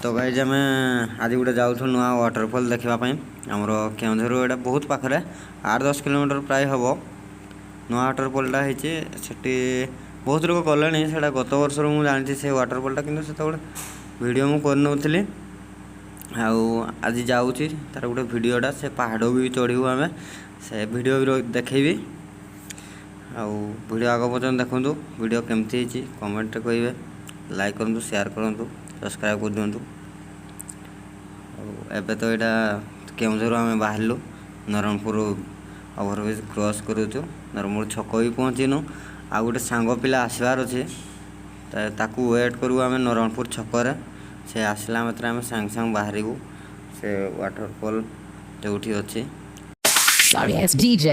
तो गाइज आम आज गोटे जाऊँ नुआ वाटरफल देखापी आमर केउझर एटा बहुत पाखे 8-10 किलोमीटर प्राय हम नुआ वाटरफलटा होती बहुत लोग गले से गत वर्ष मुझे जानी से वाटरफलटा कि वीडियो मुझे करनी आज जाऊँगी तार गोटे वीडियोटा से पहाड़ भी चढ़ू आम से वीडियो भी देखी वीडियो आग पर्यटन देखूँ वीडियो केमती कमेंट कहे लाइक करूँ शेयर करूँ सब्सक्राइब कर दिंतु। एबे तो यहाँ केउझर आम बाहरलु नरणपुर ओभरब्रिज क्रॉस करूँ नरणपुर छक भी पहुँचीनु आ गोटे सांग पिला आसबार अच्छे ताकू वेट करूँ आम नरणपुर छक से आसला मात्र आम सांग सांग बाहर से वाटरफॉल जो अच्छे DJ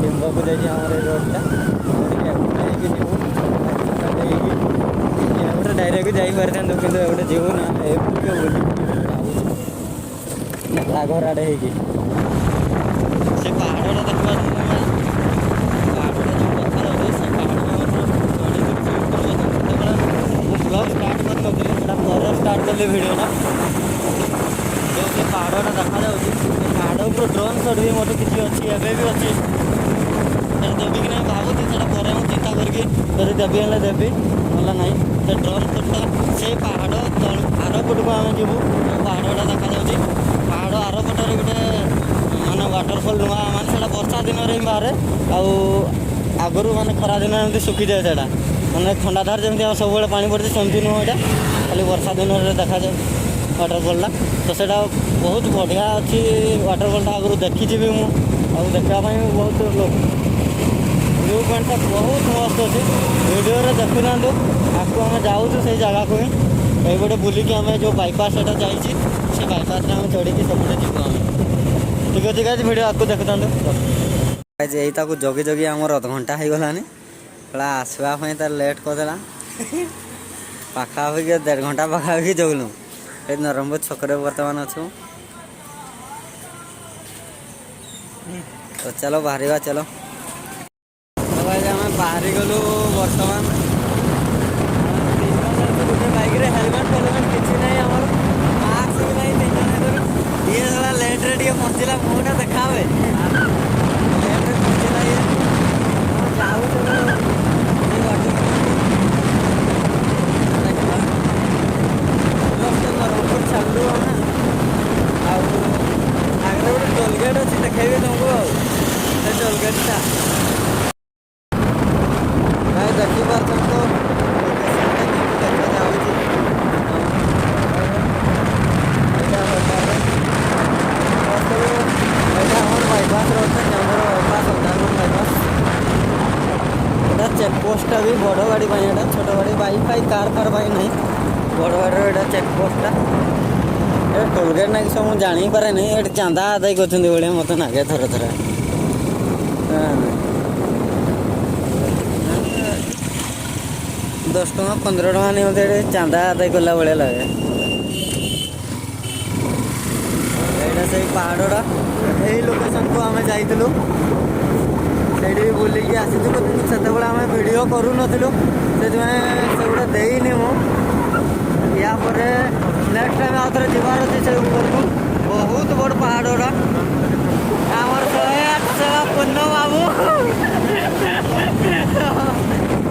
डिम्ब को जाइए हमारे रोडटा गोटे डायरेक्ट जापार कि गोटे जीव ना घर आड़े से पहाड़ा देखा ब्लॉग स्टार्ट कर स्टार्ट कली भिडियोटा जो से पहाड़ा देखा पहाड़ ऊपर ड्रोन शॉट भी मोटे किसी अच्छी एवं भी अच्छी देवी कि नहीं भावुँ से मुझे चिंता करके देवी हेल्ले देवी ना ना से ड्रोन शॉटा से पहाड़ आर पट को आम जीवु पहाड़ा देखा पहाड़ आर पटे गोटे मानने वाटरफल नुआ मानने वर्षा दिन में बाहर आगु मानने खरा दिन एमती सुखी जाए से मैंने खंडाधार जमी सब पानी पड़े सेमती नुह यहाँ खाली वर्षा दिन में देखा जाए वाटरफलटा तो से बहुत बढ़िया अच्छी वाटरफलटा आगु देखी भी मुझे देखापी बहुत लोग व्यू पॉइंटा बहुत मस्त अच्छे वीडियो देखु ना आपको आम जाऊँ से जगह को ही ये बुलिकी आम जो बाईपास से जाइए से बाईपास में आम चढ़ी सब जीव आम ठीक अच्छे गाइस वीडियो आपको देखता यही जगी जगी आम अध घंटा हो गलानी आसवाई तार लेट करदेला पाखापाखि 1.5 घंटा पाखापाखि जगलु ये नरणपुर छकरे बर्तमान अच्छु तो चलो बाहर चलो तो भाई आम बाहर गलु बर्तमान गोटे बैक हेलमेट फेलमेट किसी ना आम मास्क भी ना 3 जन ये सारा लेट्रे टे पहुँचला मुँहटा देखा लेट्रे पहुँचला ये जाऊ छाड़ू आगे गोटे टोलगेट अच्छी देखेबी तुमको से टोलगेटा भाई देखी पार तो देखा जाऊँगी बाईपास रोड बाईपास चेकपोस्टा भी बड़ गाड़ी छोट गाड़ी बाइक फाइक कार फार ना बड़ गाड़ी चेकपोस्टा टोलगेट ना सब मुझे जानी पारे नहीं चांदा आदाय कर मत नागे थर थर दस टଙ୍କା 15 ଟଙ୍କା नहीं होते चांदा आदाय कला भाया लगे यहाँ से पहाड़ा यही लोकेशन को आम जाइलु से बुलिकी आसीचु कितु से आम भिड करूँ से गुड़ा देनी या नेक्स्ट टाइम आउ थे जीवार अच्छे से ऊपर को बहुत बड़ पहाड़ा आमर 108 सेवा पूर्ण बाबू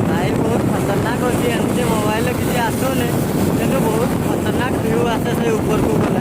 भाई बहुत खतरनाक होती एमती मोबाइल किसी आसुनि कि बहुत खतरनाक व्यू आसे से ऊपर को गला